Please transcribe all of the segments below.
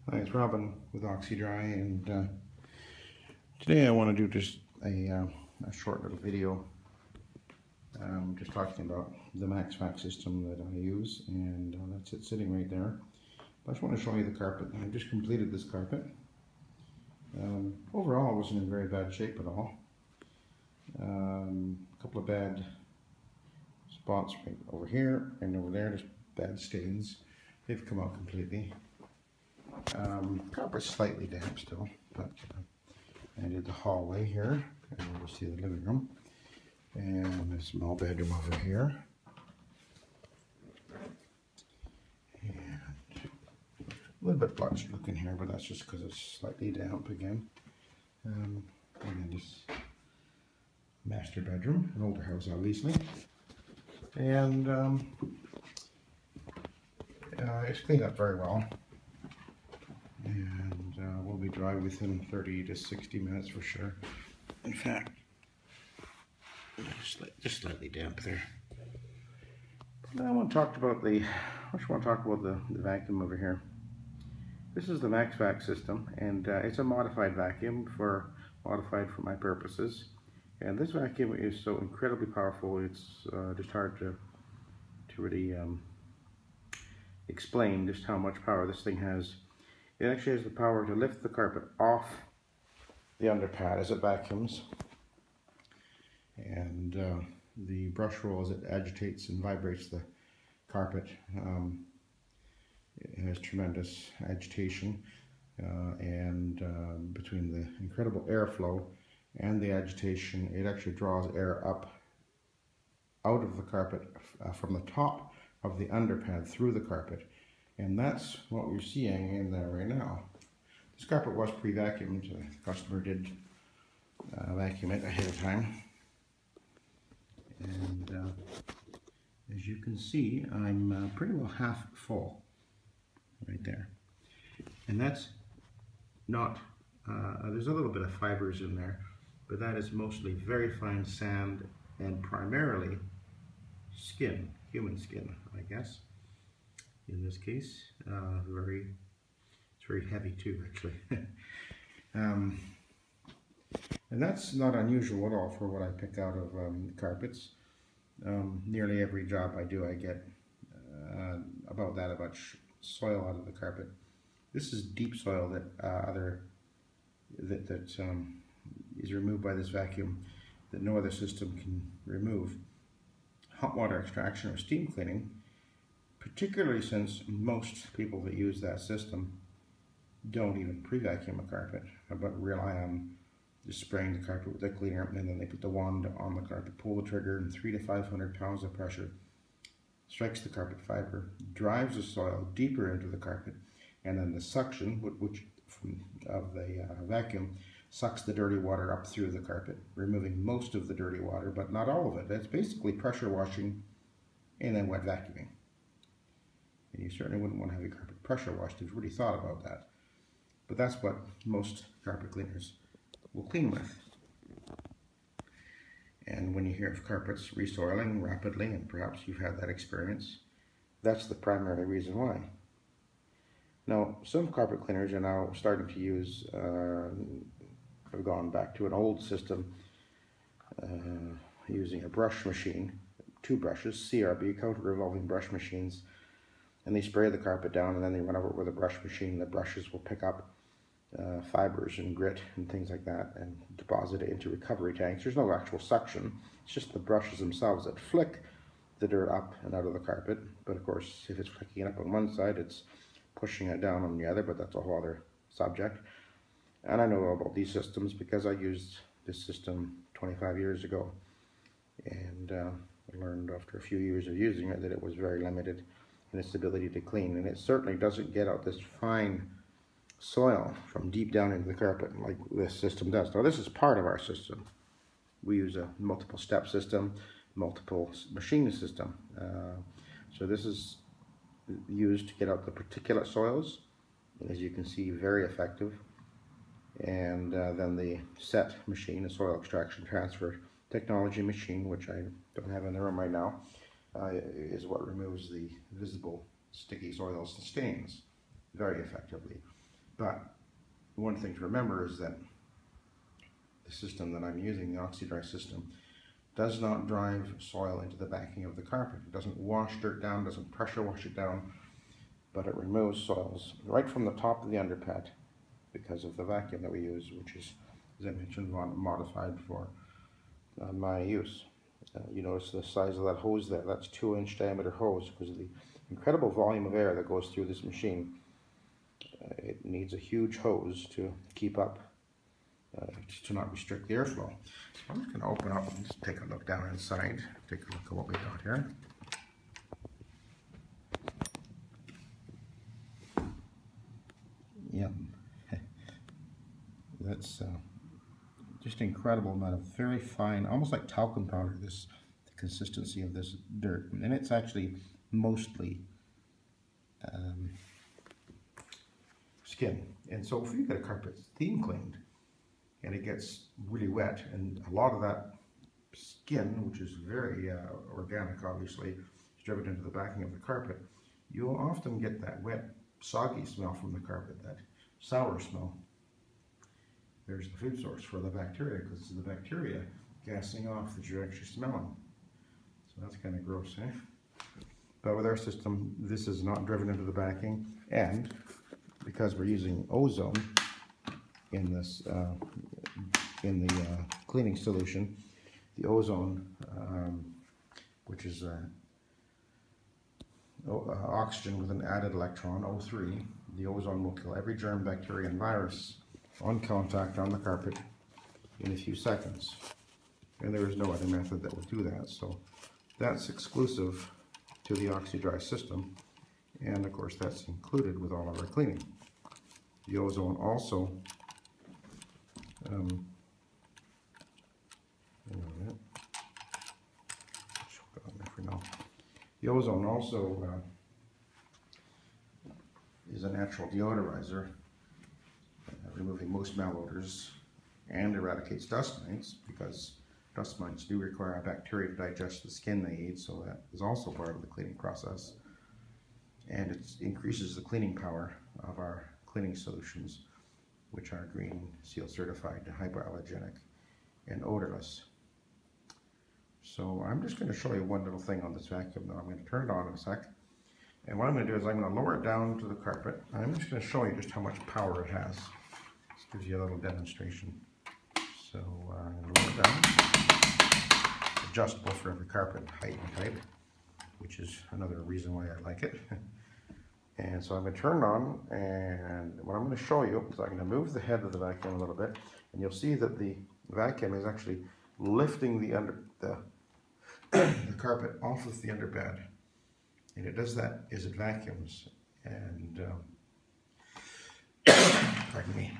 Hi, it's Robin with Oxy-Dry, and today I want to do just a short little video just talking about the Max-Vac system that I use, and that's it sitting right there. I just want to show you the carpet. I just completed this carpet. Overall, it wasn't in very bad shape at all. A couple of bad spots right over here and over there, just bad stains. They've come out completely. Carpet's slightly damp still, but I did the hallway here, and you see the living room, and a small bedroom over here, and a little bit blotched looking here, but that's just because it's slightly damp again. And then this master bedroom, an older house obviously, and it's cleaned up very well. And we'll be dry within 30 to 60 minutes for sure. In fact, just slightly damp there. But I want to talk about the vacuum over here. This is the Max-Vac system, and it's a modified vacuum modified for my purposes. And this vacuum is so incredibly powerful. It's just hard to really explain just how much power this thing has. It actually has the power to lift the carpet off the underpad as it vacuums, and the brush roll, as it agitates and vibrates the carpet, it has tremendous agitation, and between the incredible airflow and the agitation, it actually draws air up out of the carpet from the top of the underpad through the carpet. And that's what we're seeing in there right now. This carpet was pre-vacuumed. The customer did vacuum it ahead of time. And as you can see, I'm pretty well half full right there. And that's not, there's a little bit of fibers in there, but that is mostly very fine sand and primarily skin, human skin, I guess. In this case, it's very heavy too, actually. And that's not unusual at all for what I pick out of carpets. Nearly every job I do, I get about soil out of the carpet. This is deep soil that is removed by this vacuum that no other system can remove. Hot water extraction or steam cleaning, particularly since most people that use that system don't even pre-vacuum a carpet, but rely on just spraying the carpet with the cleaner, and then they put the wand on the carpet, pull the trigger, and 300 to 500 pounds of pressure strikes the carpet fiber, drives the soil deeper into the carpet, and then the suction of the vacuum sucks the dirty water up through the carpet, removing most of the dirty water, but not all of it. That's basically pressure washing and then wet vacuuming. And you certainly wouldn't want to have your carpet pressure washed if you really thought about that. But that's what most carpet cleaners will clean with. And when you hear of carpets resoiling rapidly, and perhaps you've had that experience, that's the primary reason why. Now, some carpet cleaners are now starting to use, have gone back to an old system using a brush machine, 2 brushes, CRB, counter revolving brush machines. And they spray the carpet down, and then they run over it with a brush machine. The brushes will pick up fibers and grit and things like that and deposit it into recovery tanks. There's no actual suction. It's just the brushes themselves that flick the dirt up and out of the carpet. But of course, if it's flicking it up on one side, it's pushing it down on the other, but that's a whole other subject. And I know about these systems because I used this system 25 years ago. And I learned after a few years of using it that it was very limited in its ability to clean, and it certainly doesn't get out this fine soil from deep down into the carpet like this system does. Now, this is part of our system. We use a multiple step system, multiple machine system. So this is used to get out the particulate soils, as you can see, very effective. And then the set machine, the soil extraction transfer technology machine, which I don't have in the room right now, is what removes the visible sticky soils and stains very effectively. But one thing to remember is that the system that I'm using, the Oxy-Dry system, does not drive soil into the backing of the carpet. It doesn't wash dirt down, doesn't pressure wash it down, but it removes soils right from the top of the underpad because of the vacuum that we use, which is, as I mentioned, modified for my use. You notice the size of that hose there. That's 2-inch diameter hose because of the incredible volume of air that goes through this machine. It needs a huge hose to keep up, to not restrict the airflow. So I'm just going to open up and just take a look down inside, take a look at what we got here. Yep, that's just incredible amount of very fine, almost like talcum powder, the consistency of this dirt. And it's actually mostly skin. And so if you get a carpet steam cleaned and it gets really wet, and a lot of that skin, which is very organic obviously, is driven into the backing of the carpet, you'll often get that wet, soggy smell from the carpet, that sour smell. There's the food source for the bacteria, because it's the bacteria gassing off that you're actually smelling. So that's kind of gross, eh? But with our system, this is not driven into the backing, and because we're using ozone in this in the cleaning solution, the ozone, which is oxygen with an added electron, O3, the ozone will kill every germ, bacteria, and virus on contact on the carpet in a few seconds. And there is no other method that will do that. So that's exclusive to the Oxy-Dry system. And of course that's included with all of our cleaning. The ozone also, the ozone also is a natural deodorizer, removing most malodors, and eradicates dust mites, because dust mites do require bacteria to digest the skin they eat, so that is also part of the cleaning process. And it increases the cleaning power of our cleaning solutions, which are green seal certified, hypoallergenic, and odorless. So I'm just going to show you one little thing on this vacuum now. I'm going to turn it on in a sec. And what I'm going to do is I'm going to lower it down to the carpet. I'm just going to show you just how much power it has. This gives you a little demonstration. So I'm going to lower it down. It's adjustable for every carpet height and type, which is another reason why I like it. And so I'm going to turn it on, and what I'm going to show you is I'm going to move the head of the vacuum a little bit, and you'll see that the vacuum is actually lifting the carpet off of the underbed. And it does that as it vacuums. And pardon me.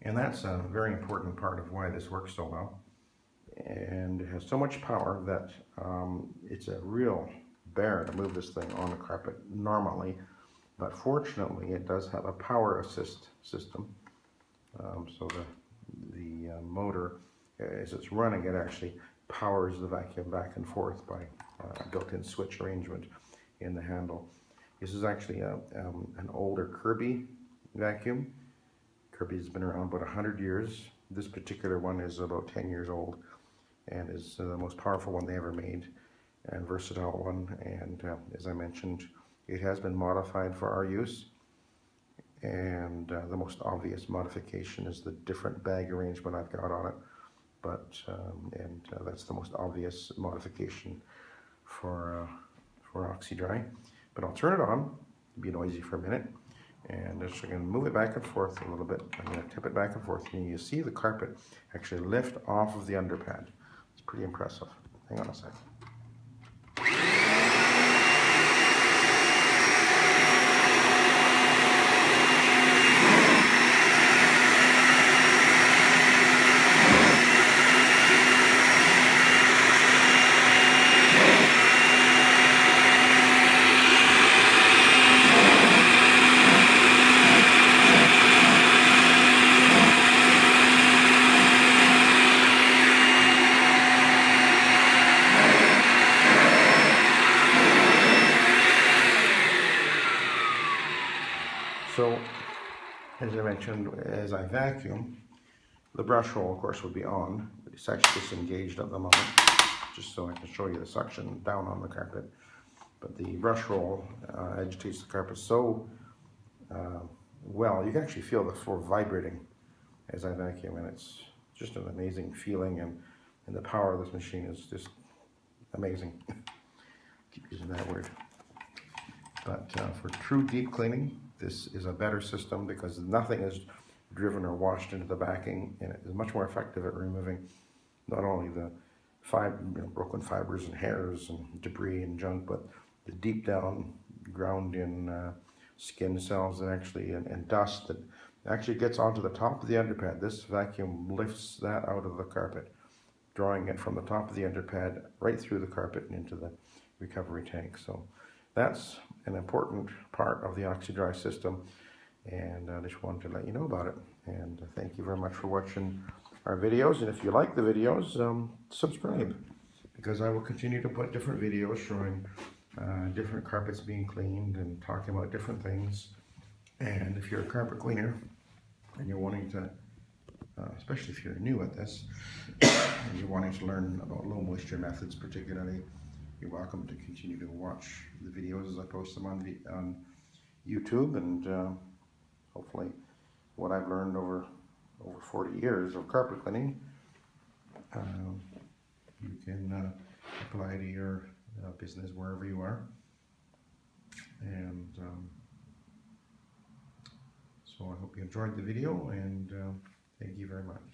And that's a very important part of why this works so well. And it has so much power that it's a real bear to move this thing on the carpet normally. But fortunately, it does have a power assist system. So the motor, as it's running, it actually powers the vacuum back and forth by a built-in switch arrangement in the handle. This is actually an older Kirby vacuum. Kirby's been around about 100 years. This particular one is about 10 years old and is the most powerful one they ever made and versatile one. And as I mentioned, it has been modified for our use. And the most obvious modification is the different bag arrangement I've got on it. But that's the most obvious modification for Oxy-Dry. But I'll turn it on, be noisy for a minute, and just going to move it back and forth a little bit. I'm going to tip it back and forth, and you see the carpet actually lift off of the underpad. It's pretty impressive. Hang on a second. So, as I mentioned, as I vacuum, the brush hole, of course, would be on. It's actually disengaged at the moment, just so I can show you the suction down on the carpet. But the brush roll agitates the carpet so well, you can actually feel the floor vibrating as I vacuum, and it's just an amazing feeling, and the power of this machine is just amazing. Keep using that word. But for true deep cleaning, this is a better system because nothing is driven or washed into the backing, and it is much more effective at removing not only the broken fibers and hairs and debris and junk, but the deep down ground in skin cells and dust that actually gets onto the top of the underpad. This vacuum lifts that out of the carpet, drawing it from the top of the underpad right through the carpet and into the recovery tank. So that's an important part of the Oxy-Dry system, and I just wanted to let you know about it. And thank you very much for watching our videos, and if you like the videos, subscribe, because I will continue to put different videos showing different carpets being cleaned and talking about different things. And if you're a carpet cleaner and you're wanting to, especially if you're new at this, and you're wanting to learn about low moisture methods particularly, you're welcome to continue to watch the videos as I post them on YouTube, and hopefully what I've learned over 40 years of carpet cleaning, you can apply to your business wherever you are. And so I hope you enjoyed the video, and thank you very much.